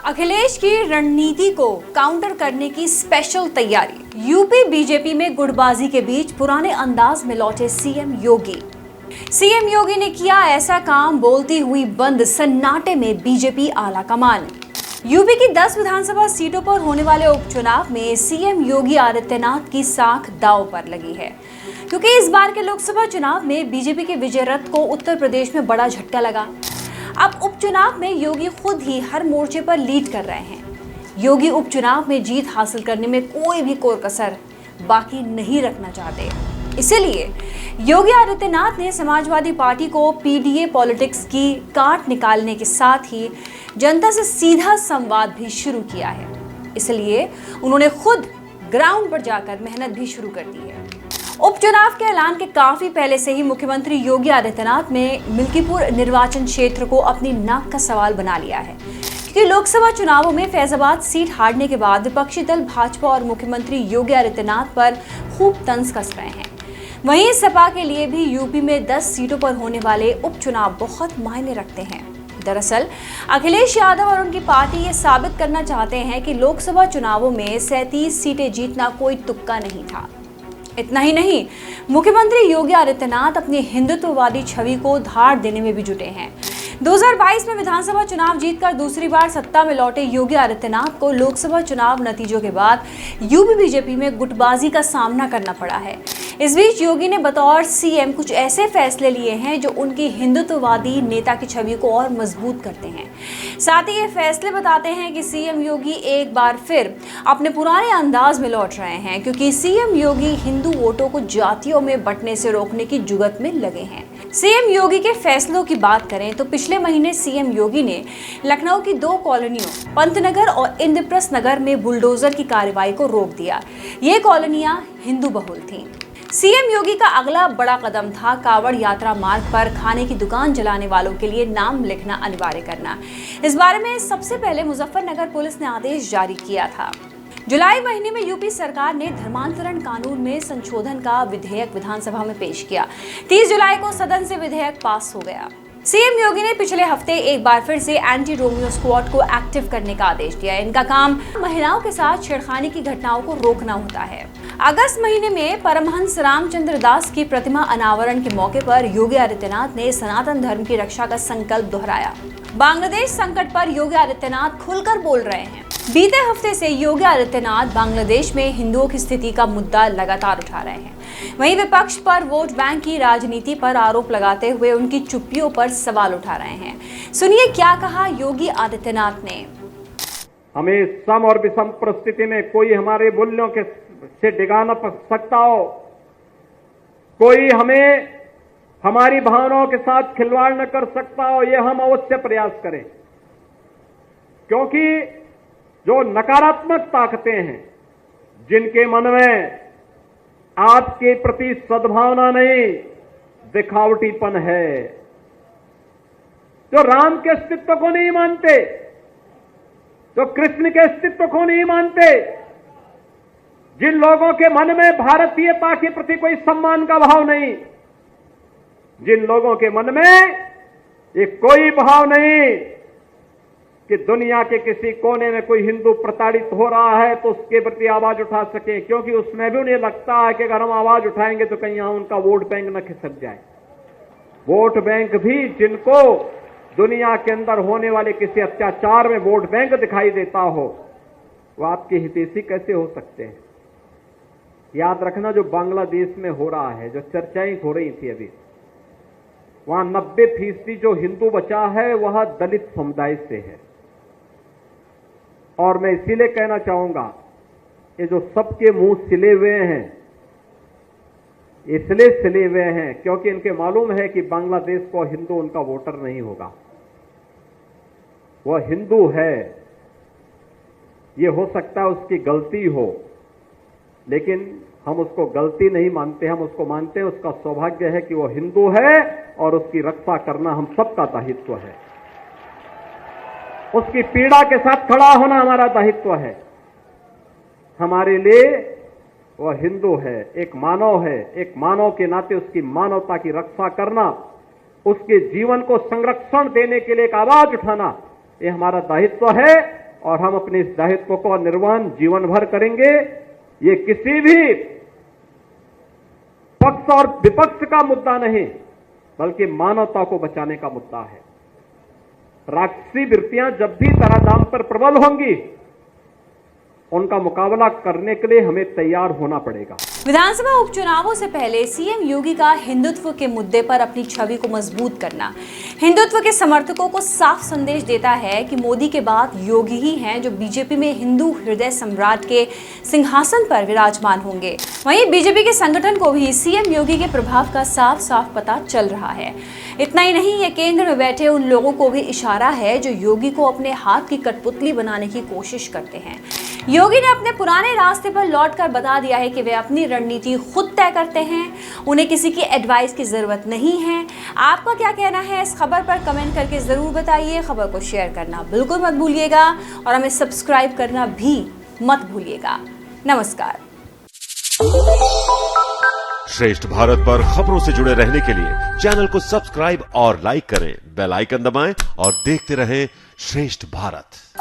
अखिलेश की रणनीति को काउंटर करने की स्पेशल तैयारी। यूपी बीजेपी में गुटबाजी के बीच पुराने अंदाज में लौटे सीएम योगी। सीएम योगी ने किया ऐसा काम, बोलती हुई बंद सन्नाटे में बीजेपी आला कमान। यूपी की 10 विधानसभा सीटों पर होने वाले उपचुनाव में सीएम योगी आदित्यनाथ की साख दांव पर लगी है, क्योंकि इस बार के लोकसभा चुनाव में बीजेपी के विजय रथ को उत्तर प्रदेश में बड़ा झटका लगा। अब उपचुनाव में योगी खुद ही हर मोर्चे पर लीड कर रहे हैं। योगी उपचुनाव में जीत हासिल करने में कोई भी कोर कसर बाकी नहीं रखना चाहते। इसीलिए योगी आदित्यनाथ ने समाजवादी पार्टी को पीडीए पॉलिटिक्स की काट निकालने के साथ ही जनता से सीधा संवाद भी शुरू किया है। इसलिए उन्होंने खुद ग्राउंड पर जाकर मेहनत भी शुरू कर दी है। उपचुनाव के ऐलान के काफी पहले से ही मुख्यमंत्री योगी आदित्यनाथ ने मिल्कीपुर निर्वाचन क्षेत्र को अपनी नाक का सवाल बना लिया है, क्योंकि लोकसभा चुनावों में फैजाबाद सीट हारने के बाद विपक्षी दल भाजपा और मुख्यमंत्री योगी आदित्यनाथ पर खूब तंज कस रहे हैं। वहीं सपा के लिए भी यूपी में 10 सीटों पर होने वाले उपचुनाव बहुत मायने रखते हैं। दरअसल अखिलेश यादव और उनकी पार्टी ये साबित करना चाहते हैं कि लोकसभा चुनावों में 37 सीटें जीतना कोई तुक्का नहीं था। इतना ही नहीं, मुख्यमंत्री योगी आदित्यनाथ अपनी हिंदुत्ववादी छवि को धार देने में भी जुटे हैं। 2022 में विधानसभा चुनाव जीतकर दूसरी बार सत्ता में लौटे योगी आदित्यनाथ को लोकसभा चुनाव नतीजों के बाद यूपी बीजेपी में गुटबाजी का सामना करना पड़ा है। इस बीच योगी ने बतौर सीएम कुछ ऐसे फैसले लिए हैं जो उनकी हिंदुत्ववादी नेता की छवि को और मजबूत करते हैं। साथ ही ये फैसले बताते हैं कि सीएम योगी एक बार फिर अपने पुराने अंदाज में लौट रहे हैं, क्योंकि सीएम योगी हिंदू वोटों को जातियों में बंटने से रोकने की जुगत में लगे हैं। सीएम योगी के फैसलों की बात करें तो पिछले महीने सीएम योगी ने लखनऊ की 2 कॉलोनियों पंतनगर और इंद्रप्रस्थ नगर में बुलडोजर की कार्रवाई को रोक दिया। ये कॉलोनियां हिंदू बहुल थीं। सीएम योगी का अगला बड़ा कदम था कावड़ यात्रा मार्ग पर खाने की दुकान जलाने वालों के लिए नाम लिखना अनिवार्य करना। इस बारे में सबसे पहले मुजफ्फरनगर पुलिस ने आदेश जारी किया था। जुलाई महीने में यूपी सरकार ने धर्मांतरण कानून में संशोधन का विधेयक विधानसभा में पेश किया। 30 जुलाई को सदन से विधेयक पास हो गया। सीएम योगी ने पिछले हफ्ते एक बार फिर से एंटी रोमियो स्क्वाड को एक्टिव करने का आदेश दिया। इनका काम महिलाओं के साथ छेड़खानी की घटनाओं को रोकना होता है। अगस्त महीने में परमहंस रामचंद्र दास की प्रतिमा अनावरण के मौके पर योगी आदित्यनाथ ने सनातन धर्म की रक्षा का संकल्प दोहराया। बांग्लादेश संकट पर योगी आदित्यनाथ खुलकर बोल रहे हैं। बीते हफ्ते से योगी आदित्यनाथ बांग्लादेश में हिंदुओं की स्थिति का मुद्दा लगातार उठा रहे हैं। वहीं विपक्ष पर वोट बैंक की राजनीति पर आरोप लगाते हुए उनकी चुप्पियों पर सवाल उठा रहे हैं। सुनिए क्या कहा योगी आदित्यनाथ ने। हमें सम और विषम परिस्थिति में कोई हमारे मूल्यों के से डिगा न सकता हो, कोई हमें हमारी भावनाओं के साथ खिलवाड़ न कर सकता हो, यह हम अवश्य प्रयास करें। क्योंकि जो नकारात्मक ताकतें हैं, जिनके मन में आपके प्रति सद्भावना नहीं, दिखावटीपन है, जो राम के अस्तित्व को नहीं मानते, जो कृष्ण के अस्तित्व को नहीं मानते, जिन लोगों के मन में भारतीयता के प्रति कोई सम्मान का भाव नहीं, जिन लोगों के मन में ये कोई भाव नहीं कि दुनिया के किसी कोने में कोई हिंदू प्रताड़ित हो रहा है तो उसके प्रति आवाज उठा सके, क्योंकि उसमें भी उन्हें लगता है कि अगर हम आवाज उठाएंगे तो कहीं यहां उनका वोट बैंक न खिसक जाए। वोट बैंक भी जिनको दुनिया के अंदर होने वाले किसी अत्याचार में वोट बैंक दिखाई देता हो, वो आपके हितैषी कैसे हो सकते हैं। याद रखना, जो बांग्लादेश में हो रहा है, जो चर्चाएं हो रही थी अभी, वहां 90% जो हिंदू बचा है वह दलित समुदाय से है। और मैं इसीलिए कहना चाहूंगा, ये जो सबके मुंह सिले हुए हैं, इसलिए सिले हुए हैं क्योंकि इनके मालूम है कि बांग्लादेश को हिंदू उनका वोटर नहीं होगा। वह हिंदू है, ये हो सकता है उसकी गलती हो, लेकिन हम उसको गलती नहीं मानते, हम उसको मानते हैं उसका सौभाग्य है कि वो हिंदू है और उसकी रक्षा करना हम सबका दायित्व है। उसकी पीड़ा के साथ खड़ा होना हमारा दायित्व है। हमारे लिए वह हिंदू है, एक मानव है, एक मानव के नाते उसकी मानवता की रक्षा करना, उसके जीवन को संरक्षण देने के लिए एक आवाज उठाना, ये हमारा दायित्व है। और हम अपने इस दायित्व को निर्वहन जीवन भर करेंगे। ये किसी भी पक्ष और विपक्ष का मुद्दा नहीं, बल्कि मानवता को बचाने का मुद्दा है। राक्षसी वृत्तियां जब भी धराधाम पर प्रबल होंगी, उनका मुकाबला करने के लिए हमें तैयार होना पड़ेगा। विधानसभा उपचुनावों से पहले सीएम योगी का हिंदुत्व के मुद्दे पर अपनी छवि को मजबूत करना हिंदुत्व के समर्थकों को साफ संदेश देता है कि मोदी के बाद योगी ही हैं जो बीजेपी में हिंदू हृदय सम्राट के सिंहासन पर विराजमान होंगे। वहीं बीजेपी के संगठन को भी सीएम योगी के प्रभाव का साफ साफ पता चल रहा है। इतना ही नहीं, ये केंद्र में बैठे उन लोगों को भी इशारा है जो योगी को अपने हाथ की कठपुतली बनाने की कोशिश करते हैं। योगी ने अपने पुराने रास्ते पर लौटकर बता दिया है कि वे अपनी रणनीति खुद तय करते हैं, उन्हें किसी की एडवाइस की जरूरत नहीं है। आपका क्या कहना है इस खबर पर कमेंट करके जरूर बताइए। खबर को शेयर करना बिल्कुल मत भूलिएगा और हमें सब्सक्राइब करना भी मत भूलिएगा। नमस्कार। श्रेष्ठ भारत पर खबरों से जुड़े रहने के लिए चैनल को सब्सक्राइब और लाइक करें, बेल आइकन दबाएं और देखते रहें श्रेष्ठ भारत।